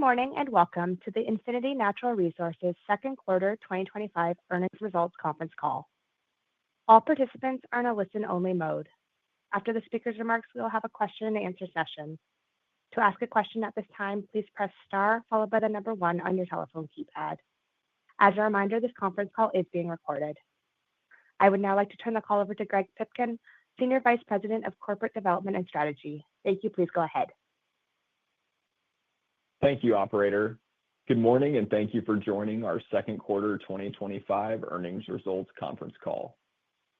morning and welcome to the Infinity Natural Resources Second Quarter 2025 Earnings Results Conference Call. All participants are in a listen-only mode. After the speaker's remarks, we will have a question-and-answer session. To ask a question at this time, please press star followed by the number one on your telephone keypad. As a reminder, this conference call is being recorded. I would now like to turn the call over to Greg Pipkin, Senior Vice President of Corporate Development and Strategy. Thank you. Please go ahead. Thank you, Operator. Good morning, and thank you for joining our Second Quarter 2025 Earnings Results Conference Call.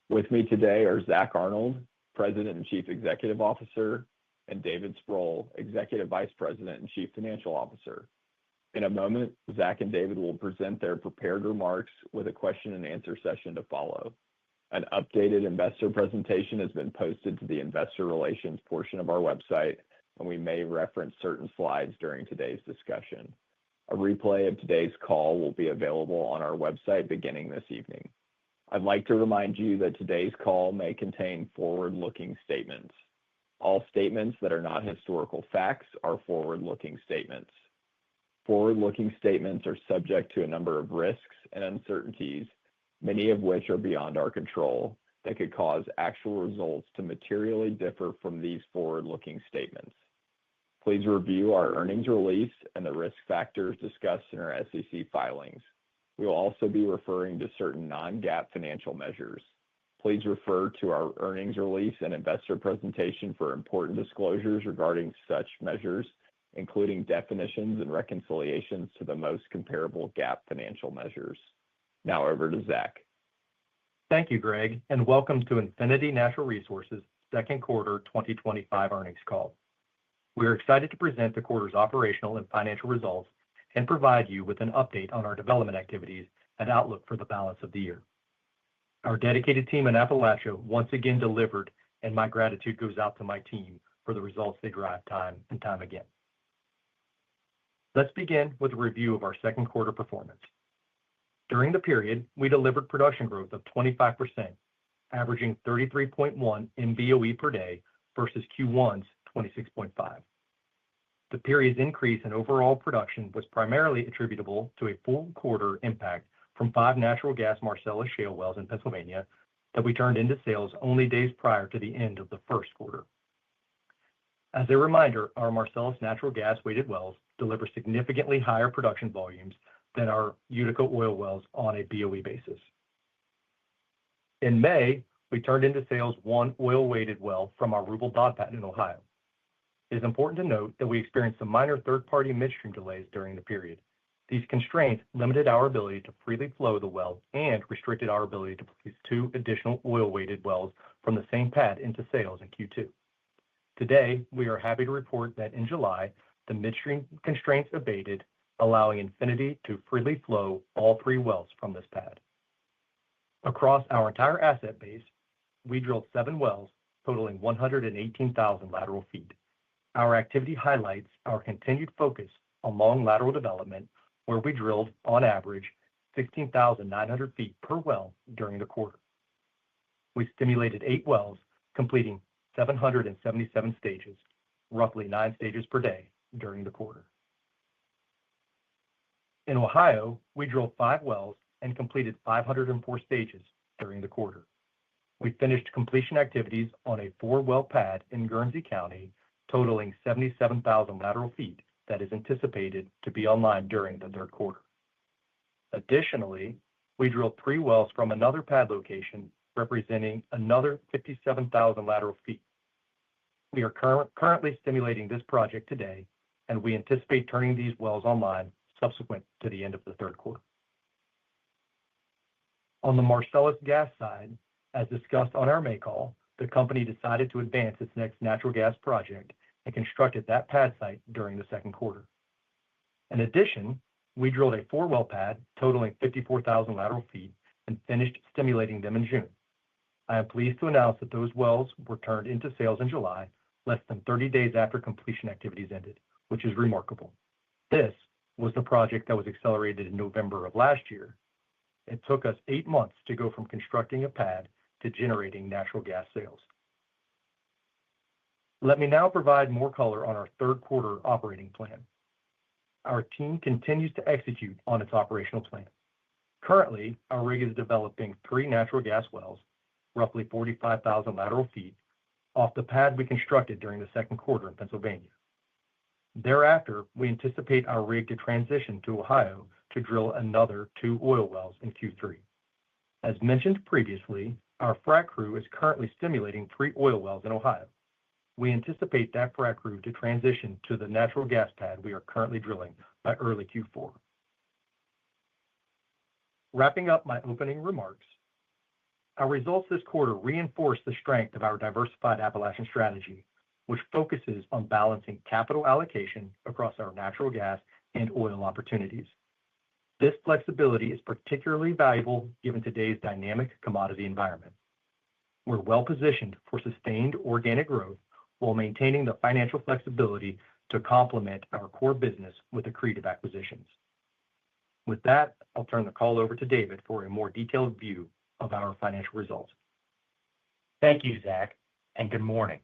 With me today are Zack Arnold, President and Chief Executive Officer, and David Sproul, Executive Vice President and Chief Financial Officer. In a moment, Zack and David will present their prepared remarks with a question-and-answer session to follow. An updated investor presentation has been posted to the Investor Relations portion of our website, and we may reference certain slides during today's discussion. A replay of today's call will be available on our website beginning this evening. I'd like to remind you that today's call may contain forward-looking statements. All statements that are not historical facts are forward-looking statements. Forward-looking statements are subject to a number of risks and uncertainties, many of which are beyond our control, that could cause actual results to materially differ from these forward-looking statements. Please review our earnings release and the risk factors discussed in our SEC filings. We will also be referring to certain non-GAAP financial measures. Please refer to our earnings release and investor presentation for important disclosures regarding such measures, including definitions and reconciliations to the most comparable GAAP financial measures. Now over to Zack. Thank you, Greg, and welcome to Infinity Natural Resources Second Quarter 2025 Earnings Call. We are excited to present the quarter's operational and financial results and provide you with an update on our development activities and outlook for the balance of the year. Our dedicated team in Appalachia once again delivered, and my gratitude goes out to my team for the results they drive time and time again. Let's begin with a review of our second quarter performance. During the period, we delivered production growth of 25%, averaging 33.1 MBOE per day versus Q1's 26.5. The period's increase in overall production was primarily attributable to a full quarter impact from 5 natural gas Marcellus shale wells in Pennsylvania that we turned into sales only days prior to the end of the first quarter. As a reminder, our Marcellus natural gas weighted wells deliver significantly higher production volumes than our Utica oil wells on a BOE basis. In May, we turned into sales 1 oil-weighted well from our Rubel Dod pad in Ohio. It is important to note that we experienced some minor third-party midstream delays during the period. These constraints limited our ability to freely flow the well and restricted our ability to place 2 additional oil-weighted wells from the same pad into sales in Q2. Today, we are happy to report that in July, the midstream constraints abated, allowing Infinity to freely flow all 3 wells from this pad. Across our entire asset base, we drilled 7 wells totaling 118,000 lateral feet. Our activity highlights our continued focus on long lateral development, where we drilled, on average, 16,900 feet per well during the quarter. We stimulated 8 wells, completing 777 stages, roughly 9 stages per day during the quarter. In Ohio, we drilled 5 wells and completed 504 stages during the quarter. We finished completion activities on a 4-well pad in Guernsey County, totaling 77,000 lateral feet that is anticipated to be online during the third quarter. Additionally, we drilled 3 wells from another pad location, representing another 57,000 lateral feet. We are currently stimulating this project today, and we anticipate turning these wells online subsequent to the end of the third quarter. On the Marcellus gas side, as discussed on our May call, the company decided to advance its next natural gas project and constructed that pad site during the second quarter. In addition, we drilled a 4-well pad totaling 54,000 lateral feet and finished stimulating them in June. I am pleased to announce that those wells were turned into sales in July, less than 30 days after completion activities ended, which is remarkable. This was the project that was accelerated in November of last year. It took us 8 months to go from constructing a pad to generating natural gas sales. Let me now provide more color on our third quarter operating plan. our team continues to execute on its operational plan. Currently, our rig is developing 3 natural gas wells, roughly 45,000 lateral feet, off the pad we constructed during the second quarter in Pennsylvania. Thereafter, we anticipate our rig to transition to Ohio to drill another 2 oil wells in Q3. As mentioned previously, our frac crew is currently stimulating 3 oil wells in Ohio. We anticipate that frac crew to transition to the natural gas pad we are currently drilling by early Q4. Wrapping up my opening remarks, our results this quarter reinforce the strength of our diversified Appalachian strategy, which focuses on balancing capital allocation across our natural gas and oil opportunities. This flexibility is particularly valuable given today's dynamic commodity environment. We're well positioned for sustained organic growth while maintaining the financial flexibility to complement our core business with accretive acquisitions. With that, I'll turn the call over to David for a more detailed view of our financial results. Thank you, Zach, and good morning.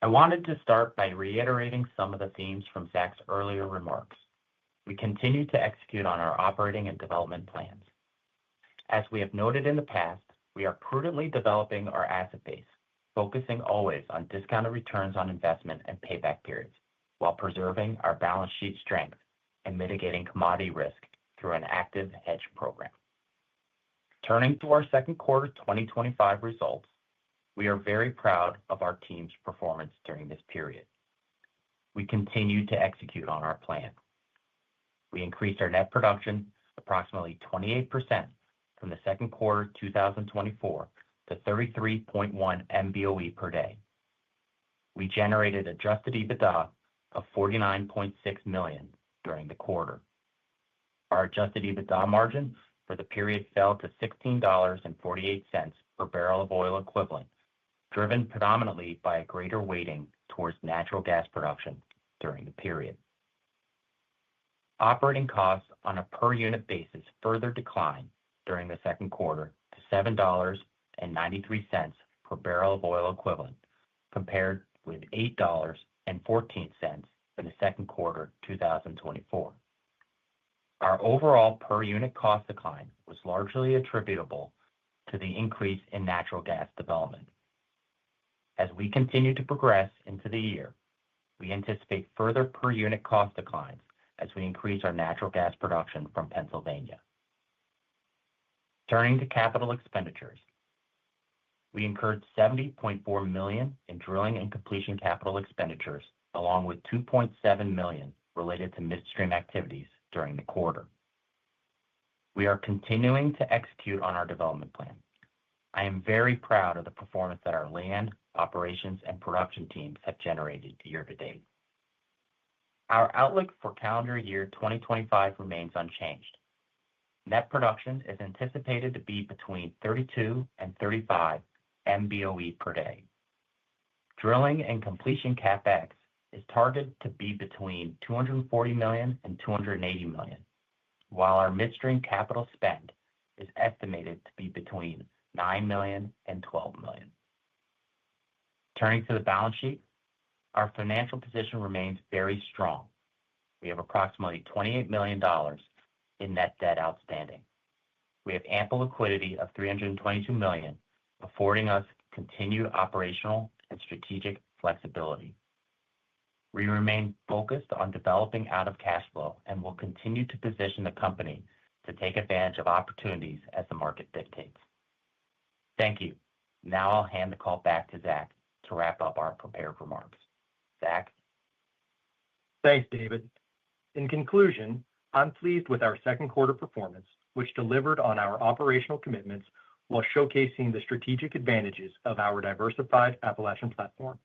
I wanted to start by reiterating some of the themes from Zach's earlier remarks. We continue to execute on our operating and development plans. As we have noted in the past, we are prudently developing our asset base, focusing always on discounted returns on investment and payback periods, while preserving our balance sheet strength and mitigating commodity risk through an active hedge program. Turning to our second quarter 2025 results, we are very proud of our team's performance during this period. We continue to execute on our plan. We increased our net production approximately 28% from the second quarter 2024 to 33.1 MBOE per day. We generated adjusted EBITDA of $49.6 million during the quarter. Our adjusted EBITDA margin for the period fell to $16.48 per barrel of oil equivalent, driven predominantly by a greater weighting towards natural gas production during the period. Operating costs on a per unit basis further declined during the second quarter to $7.93 per barrel of oil equivalent, compared with $8.14 in the second quarter 2024. Our overall per unit cost decline was largely attributable to the increase in natural gas development. As we continue to progress into the year, we anticipate further per unit cost declines as we increase our natural gas production from Pennsylvania. Turning to capital expenditures, we incurred $70.4 million in drilling and completion capital expenditures, along with $2.7 million related to midstream activities during the quarter. We are continuing to execute on our development plan. I am very proud of the performance that our land, operations, and production teams have generated year to date. Our outlook for calendar year 2025 remains unchanged. Net production is anticipated to be between 32 and 35 MBOE per day. Drilling and completion CapEx is targeted to be between $240 million and $280 million, while our midstream capital spend is estimated to be between $9 million and $12 million. Turning to the balance sheet, our financial position remains very strong. We have approximately $28 million in net debt outstanding. We have ample liquidity of $322 million, affording us continued operational and strategic flexibility. We remain focused on developing out of cash flow and will continue to position the company to take advantage of opportunities as the market dictates. Thank you. Now I'll hand the call back to Zach to wrap up our prepared remarks. Zach? Thanks, David. In conclusion, I'm pleased with our second quarter performance, which delivered on our operational commitments while showcasing the strategic advantages of our diversified Appalachian platform.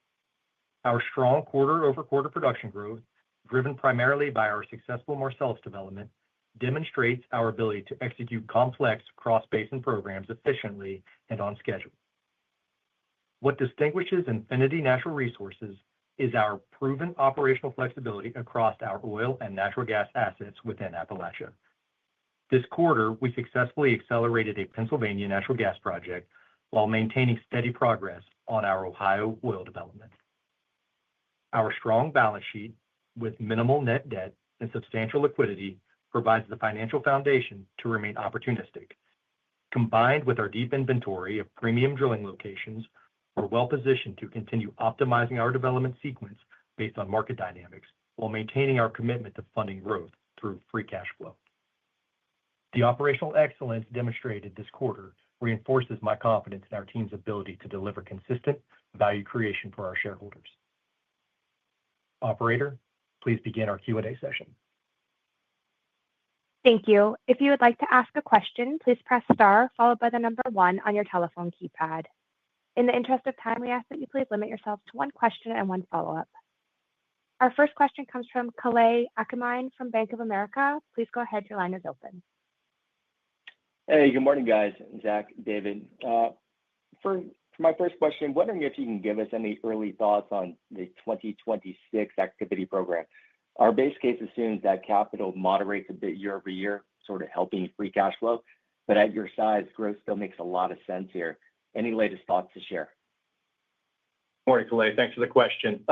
Our strong quarter-over-quarter production growth, driven primarily by our successful Marcellus development, demonstrates our ability to execute complex cross-basin programs efficiently and on schedule. What distinguishes Infinity Natural Resources is our proven operational flexibility across our oil and natural gas assets within Appalachia. This quarter, we successfully accelerated a Pennsylvania natural gas project while maintaining steady progress on our Ohio oil development. Our strong balance sheet, with minimal net debt and substantial liquidity provides the financial foundation to remain opportunistic. Combined with our deep inventory of premium drilling locations, we're well positioned to continue optimizing our development sequence based on market dynamics while maintaining our commitment to funding growth through free cash flow. The operational excellence demonstrated this quarter reinforces my confidence in our team's ability to deliver consistent value creation for our shareholders. Operator, please begin our Q&A session. Thank you. If you would like to ask a question, please press star followed by the number one on your telephone keypad. In the interest of time, we ask that you please limit yourself to one question and one follow-up. Our first question comes from Kalei Akamine from Bank of America. Please go ahead. Your line is open. Hey, good morning, guys. Zach, David. For my first question, wondering if you can give us any early thoughts on the 2026 activity program. Our base case assumes that capital moderates a bit year over year, sort of helping free cash flow. But at your size, growth still makes a lot of sense here. Any latest thoughts to share? Morning, Kalei. Thanks for the question.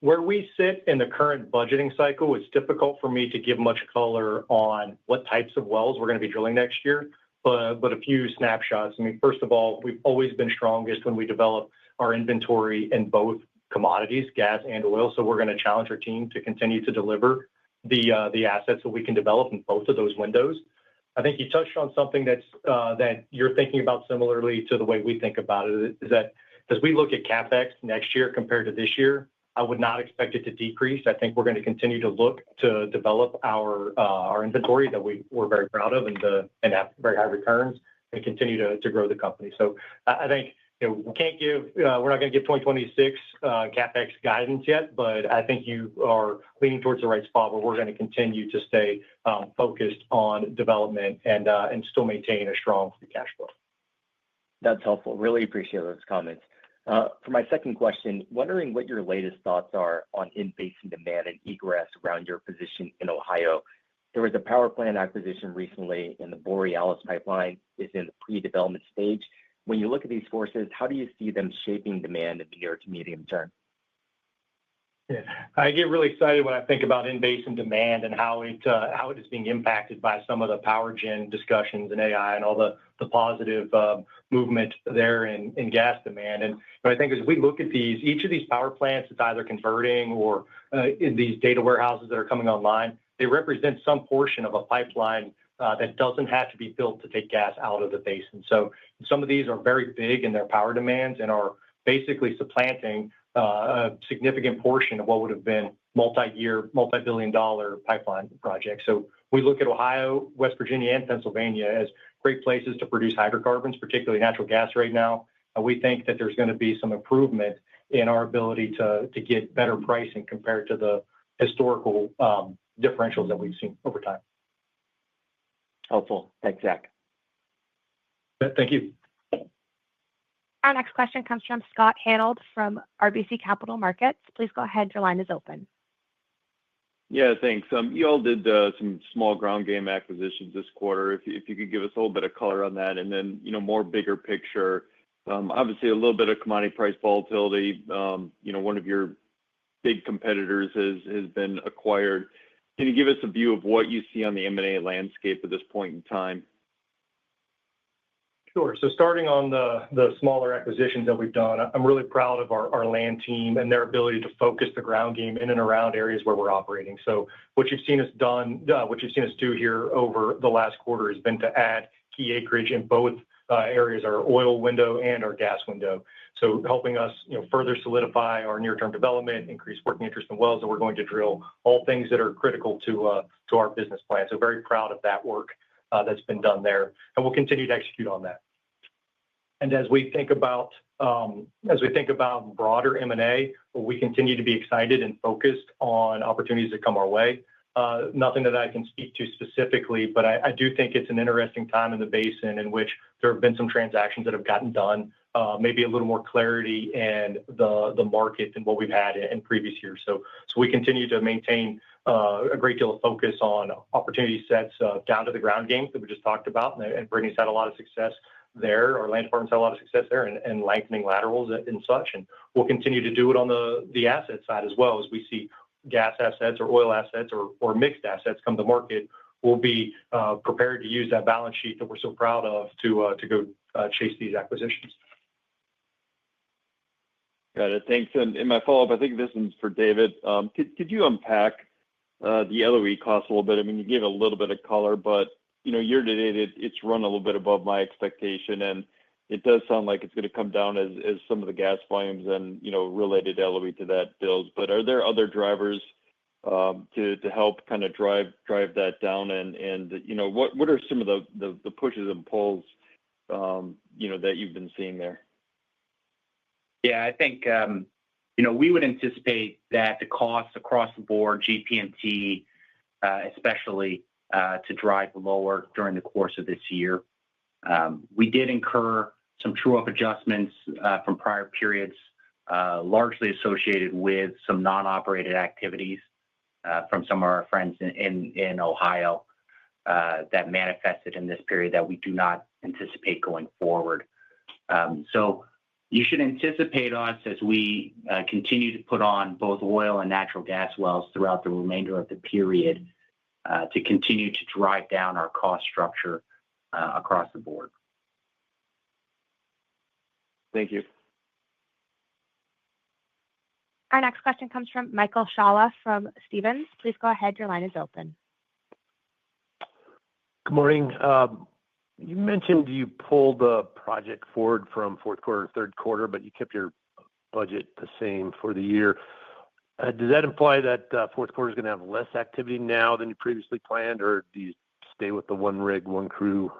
Where we sit in the current budgeting cycle, it's difficult for me to give much color on what types of wells we're going to be drilling next year, but a few snapshots. I mean, first of all, we've always been strongest when we develop our inventory in both commodities, gas and oil. So we're going to challenge our team to continue to deliver the assets that we can develop in both of those windows. I think you touched on something that you're thinking about similarly to the way we think about it, is that as we look at CapEx next year compared to this year, I would not expect it to decrease. I think we're going to continue to look to develop our inventory that we're very proud of and have very high returns and continue to grow the company. So I think we're not going to give 2026 CapEx guidance yet, but I think you are leaning towards the right spot where we're going to continue to stay focused on development and still maintain a strong free cash flow. That's helpful. Really appreciate those comments. For my second question, wondering what your latest thoughts are on in-basin demand and egress around your position in Ohio. There was a power plant acquisition recently, and the Borealis pipeline is in the pre-development stage. When you look at these forces, how do you see them shaping demand in the near to medium term? Yeah, I get really excited when I think about in-basin demand and how it is being impacted by some of the power gen discussions and AI and all the positive movement there in gas demand. And I think as we look at each of these power plants that's either converting or in these data warehouses that are coming online, they represent some portion of a pipeline that doesn't have to be built to take gas out of the basin. So some of these are very big in their power demands and are basically supplanting a significant portion of what would have been multi-year, multi-billion-dollar pipeline projects. So we look at Ohio, West Virginia, and Pennsylvania as great places to produce hydrocarbons, particularly natural gas right now. We think that there's going to be some improvement in our ability to get better pricing compared to the historical differentials that we've seen over time. Helpful. Thanks, Zach. Thank you. Our next question comes from Scott Hanold from RBC Capital Markets. Please go ahead. Your line is open. Yeah, thanks. You all did some small ground game acquisitions this quarter. If you could give us a little bit of color on that, and then more bigger picture. Obviously, a little bit of commodity price volatility. One of your big competitors has been acquired. Can you give us a view of what you see on the M&A landscape at this point in time? Sure. So starting on the smaller acquisitions that we've done, I'm really proud of our land team and their ability to focus the ground game in and around areas where we're operating. So what you've seen us do here over the last quarter has been to add key acreage in both areas, our oil window and our gas window. So helping us further solidify our near-term development, increase working interest in wells that we're going to drill, all things that are critical to our business plan. So very proud of that work that's been done there, and we'll continue to execute on that. And as we think about broader M&A, we continue to be excited and focused on opportunities that come our way. Nothing that I can speak to specifically, but I do think it's an interesting time in the basin in which there have been some transactions that have gotten done, maybe a little more clarity in the market than what we've had in previous years. So we continue to maintain a great deal of focus on opportunity sets down to the ground game that we just talked about, and Brittany's had a lot of success there. Our land department's had a lot of success there and lengthening laterals and such, and we'll continue to do it on the asset side as well as we see gas assets or oil assets or mixed assets come to market, we'll be prepared to use that balance sheet that we're so proud of to go chase these acquisitions. Got it. Thanks. And in my follow-up, I think this one's for David. Could you unpack the LOE cost a little bit? I mean, you gave a little bit of color, but year to date, it's run a little bit above my expectation, and it does sound like it's going to come down as some of the gas volumes and related LOE to that builds. But are there other drivers to help kind of drive that down? And what are some of the pushes and pulls that you've been seeing there? Yeah, I think we would anticipate that the costs across the board, GP&T especially, to drive lower during the course of this year. We did incur some true-up adjustments from prior periods, largely associated with some non-operated activities from some of our friends in Ohio that manifested in this period that we do not anticipate going forward. So you should anticipate us as we continue to put on both oil and natural gas wells throughout the remainder of the period to continue to drive down our cost structure across the board. Thank you. Our next question comes from Michael Scialla from Stephens. Please go ahead. Your line is open. Good morning. You mentioned you pulled the project forward from fourth quarter to third quarter, but you kept your budget the same for the year. Does that imply that fourth quarter is going to have less activity now than you previously planned, or do you stay with the one rig, one crew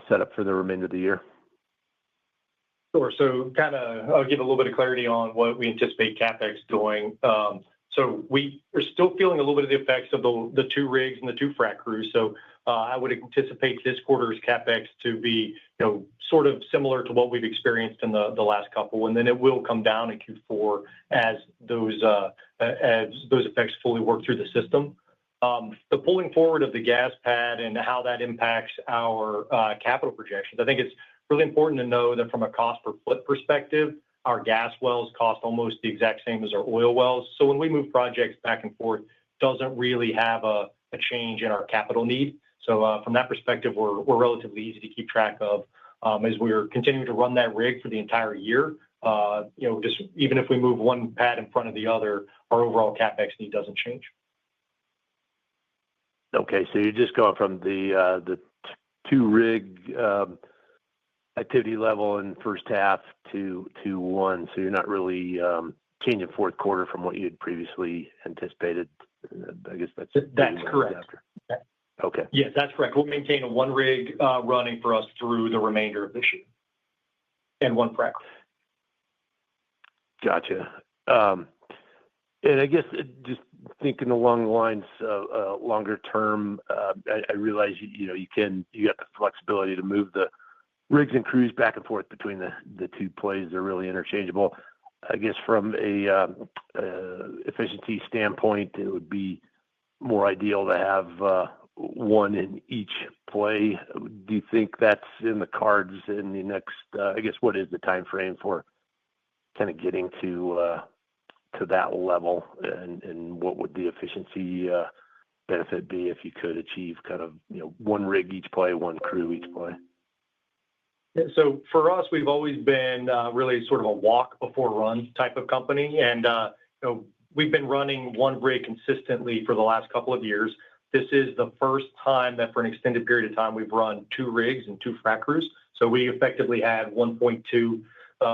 setup for the remainder of the year? Sure. So I'll give a little bit of clarity on what we anticipate CapEx doing. So we are still feeling a little bit of the effects of the two rigs and the two frac crews. So I would anticipate this quarter's CapEx to be sort of similar to what we've experienced in the last couple, and then it will come down in Q4 as those effects fully work through the system. The pulling forward of the gas pad and how that impacts our capital projections, I think it's really important to know that from a cost per foot perspective, our gas wells cost almost the exact same as our oil wells. So when we move projects back and forth, it doesn't really have a change in our capital need. So from that perspective, we're relatively easy to keep track of as we're continuing to run that rig for the entire year. Just even if we move one pad in front of the other, our overall CapEx need doesn't change. Okay, so you're just going from the two rig activity level in first half to one, so you're not really changing fourth quarter from what you had previously anticipated. I guess that's correct. After. Okay. Yes, that's correct. We'll maintain a one rig running for us through the remainder of this year and one frac. Gotcha. And I guess just thinking along the lines of longer term, I realize you got the flexibility to move the rigs and crews back and forth between the two plays. They're really interchangeable. I guess from a efficiency standpoint, it would be more ideal to have one in each play. Do you think that's in the cards in the next? I guess what is the time frame for kind of getting to that level, and what would the efficiency benefit be if you could achieve kind of one rig each play, one crew each play? So for us, we've always been really sort of a walk before run type of company. And we've been running one rig consistently for the last couple of years. This is the first time that for an extended period of time, we've run two rigs and two frac crews. So we effectively had 1.2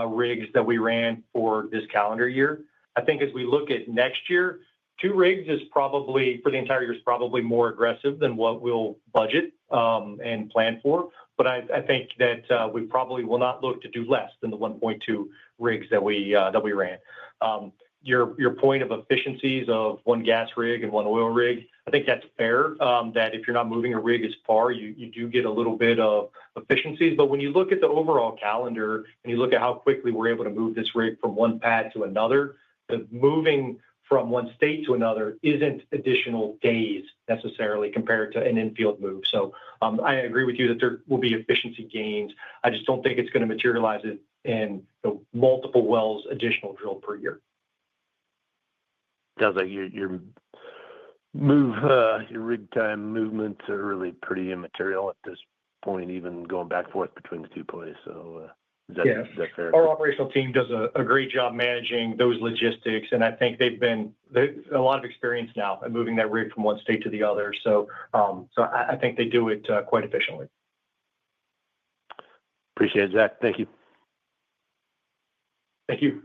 rigs that we ran for this calendar year. I think as we look at next year, two rigs is probably for the entire year is probably more aggressive than what we'll budget and plan for. But I think that we probably will not look to do less than the 1.2 rigs that we ran. Your point of efficiencies of one gas rig and one oil rig, I think that's fair. That if you're not moving a rig as far, you do get a little bit of efficiencies. But when you look at the overall calendar and you look at how quickly we're able to move this rig from one pad to another, the moving from one state to another isn't additional days necessarily compared to an infield move. So I agree with you that there will be efficiency gains. I just don't think it's going to materialize in multiple wells additional drilled per year. sounds like your rig time movements are really pretty immaterial at this point, even going back and forth between the two plays. So is that fair? Our operational team does a great job managing those logistics, and I think they've a lot of experience now in moving that rig from one state to the other. So I think they do it quite efficiently. Appreciate it, Zach. Thank you. Thank you.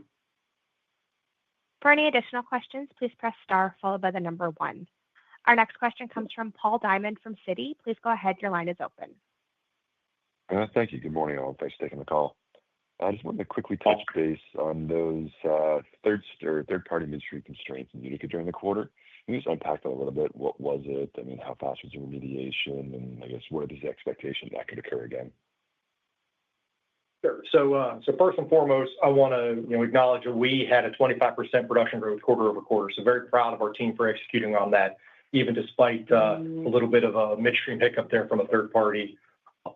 For any additional questions, please press star followed by the number 1. Our next question comes from Paul Diamond from Citi. Please go ahead. Your line is open. Thank you. Good morning, all. Thanks for taking the call. I just wanted to quickly touch base on those third-party midstream constraints in Utica during the quarter. Can you just unpack that a little bit? What was it? I mean, how fast was the remediation? And I guess what are the expectations that could occur again? Sure. So first and foremost, I want to acknowledge that we had a 25% production growth quarter over quarter. So very proud of our team for executing on that, even despite a little bit of a midstream hiccup there from a third party.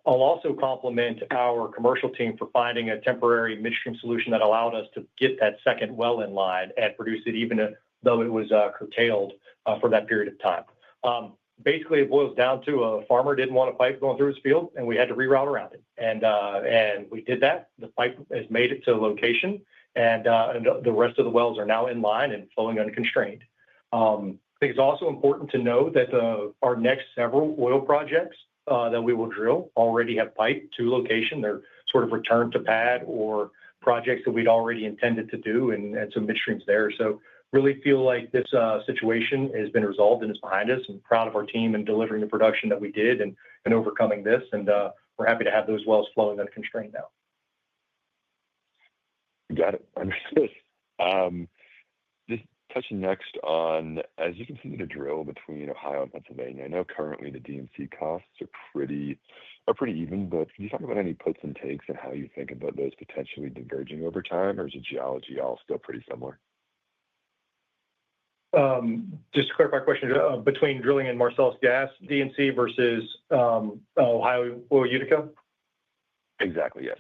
I'll also compliment our commercial team for finding a temporary midstream solution that allowed us to get that second well in line and produce it, even though it was curtailed for that period of time. Basically, it boils down to a farmer didn't want a pipe going through his field, and we had to reroute around it. And we did that. The pipe has made it to location, and the rest of the wells are now in line and flowing unconstrained. I think it's also important to know that our next several oil projects that we will drill already have pipe to location. They're sort of return to pad or projects that we'd already intended to do, and some midstreams there. So really feel like this situation has been resolved and is behind us. I'm proud of our team in delivering the production that we did and overcoming this. And we're happy to have those wells flowing unconstrained now. Got it. Understood. Just touching next on, as you continue to drill between Ohio and Pennsylvania, I know currently the D&C costs are pretty even, but can you talk about any puts and takes and how you think about those potentially diverging over time, or is the geology all still pretty similar? Just to clarify the question, between drilling in Marcellus gas, D&C versus Ohio oil Utica? Exactly, yes.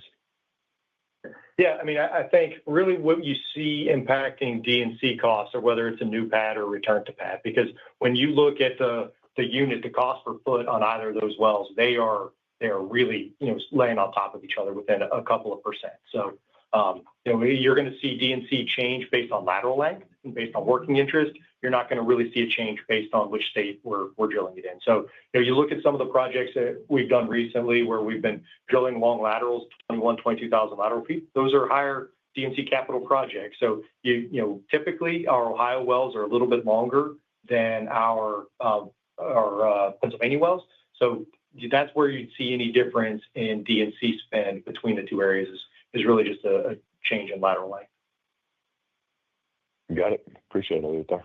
Yeah, I mean, I think really what you see impacting D&C costs, or whether it's a new pad or return to pad, because when you look at the unit, the cost per foot on either of those wells, they are really laying on top of each other within a couple of percent. So you're going to see D&C change based on lateral length and based on working interest. You're not going to really see a change based on which state we're drilling it in. So you look at some of the projects that we've done recently where we've been drilling long laterals, 22,000 lateral feet. Those are higher D&C capital projects. So typically our Ohio wells are a little bit longer than our Pennsylvania wells. So that's where you'd see any difference in D&C spend between the two areas is really just a change in lateral length. Got it. Appreciate it there.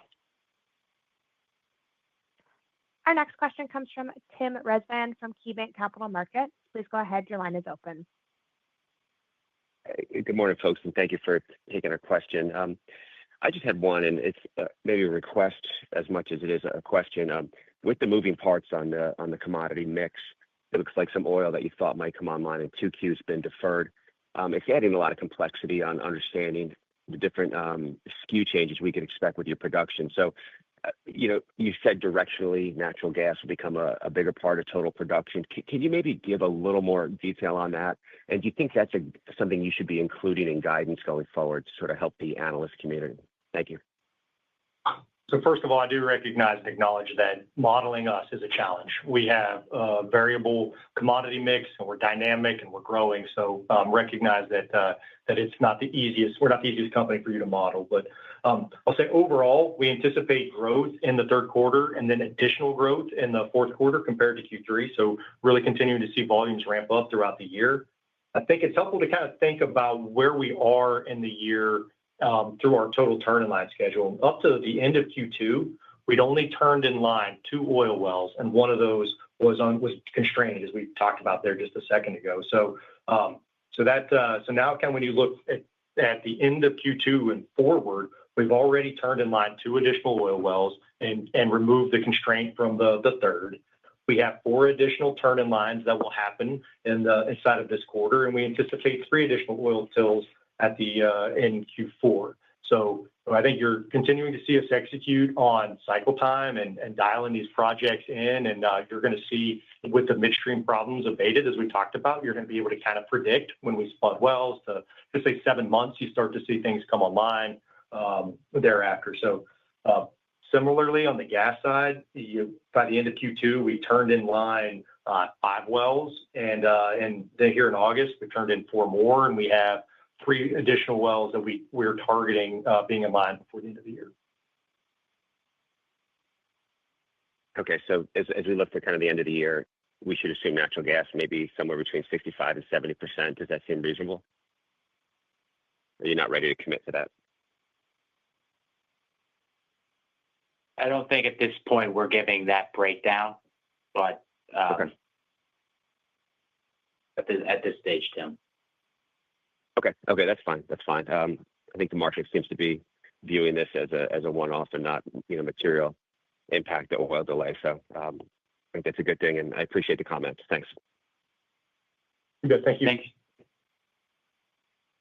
Our next question comes from Tim Rezvan from KeyBanc Capital Markets. Please go ahead. Your line is open. Hey, good morning, folks, and thank you for taking our question. I just had one, and it's maybe a request as much as it is a question. With the moving parts on the commodity mix, it looks like some oil that you thought might come online in 2Q has been deferred. It's adding a lot of complexity on understanding the different SKU changes we could expect with your production. So, you said directionally natural gas will become a bigger part of total production. Can you maybe give a little more detail on that? And do you think that's something you should be including in guidance going forward to sort of help the analyst community? Thank you. So first of all, I do recognize and acknowledge that modeling us is a challenge. We have a variable commodity mix, and we're dynamic, and we're growing. So recognize that it's not the easiest. We're not the easiest company for you to model. But I'll say overall, we anticipate growth in the third quarter and then additional growth in the fourth quarter compared to Q3. So really continuing to see volumes ramp up throughout the year. I think it's helpful to kind of think about where we are in the year through our total turn-in-line schedule. Up to the end of Q2, we'd only turned in line 2 oil wells, and one of those was constrained, as we talked about there just a second ago. So now when you look at the end of Q2 and forward, we've already turned in line 2 additional oil wells and removed the constraint from the third. We have 4 additional turn-in lines that will happen inside of this quarter, and we anticipate 3 additional oil tills in Q4. So I think you're continuing to see us execute on cycle time and dialing these projects in. And you're going to see with the midstream problems abated, as we talked about, you're going to be able to kind of predict when we spud wells to just say 7 months, you start to see things come online thereafter. So similarly, on the gas side, by the end of Q2, we turned in line 5 wells. And then here in August, we turned in 4 more. And we have 3 additional wells that we're targeting being in line before the end of the year. Okay, so as we look to kind of the end of the year, we should assume natural gas maybe somewhere between 65 and 70%. Does that seem reasonable? Are you not ready to commit to that? I don't think at this point we're giving that breakdown, but Okay. at this stage, Tim. Okay, that's fine. That's fine. I think the market seems to be viewing this as a one-off and not material impact the oil delay. So I think that's a good thing, and I appreciate the comments. Thanks. Good, thank you. Thanks.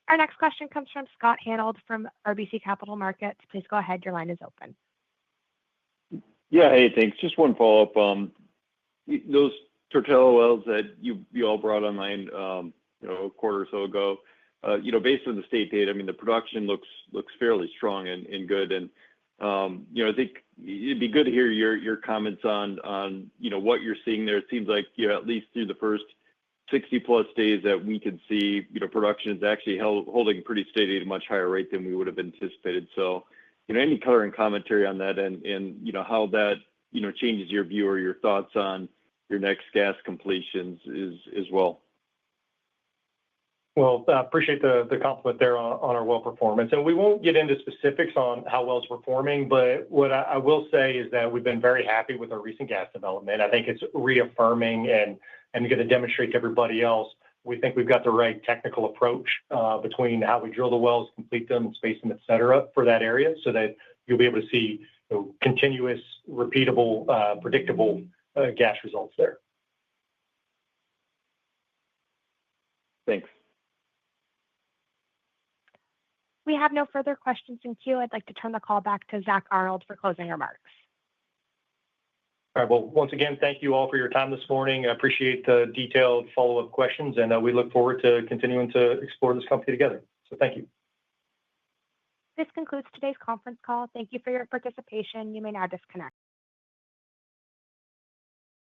Our next question comes from Scott Hanold from RBC Capital Markets. Please go ahead. Your line is open. Yeah, hey, thanks. Just one follow-up. Those Tortello wells that you all brought online, a quarter or so ago, based on the state data, I mean, the production looks fairly strong and good. And I think it'd be good to hear your comments on what you're seeing there. It seems like at least through the first 60+ days that we could see, production is actually holding pretty steady at a much higher rate than we would have anticipated. So, any color and commentary on that, and how that changes your view or your thoughts on your next gas completions is as well. Well, I appreciate the compliment there on our well performance. And we won't get into specifics on how well it's performing, but what I will say is that we've been very happy with our recent gas development. I think it's reaffirming and going to demonstrate to everybody else, we think we've got the right technical approach between how we drill the wells, complete them, and space them, et cetera, for that area, so that you'll be able to see continuous, repeatable, predictable gas results there. Thanks. We have no further questions in queue. I'd like to turn the call back to Zach Arnold for closing remarks. All right. Well, once again, thank you all for your time this morning. I appreciate the detailed follow-up questions, and we look forward to continuing to explore this company together. So thank you. This concludes today's conference call. Thank you for your participation. You may now disconnect.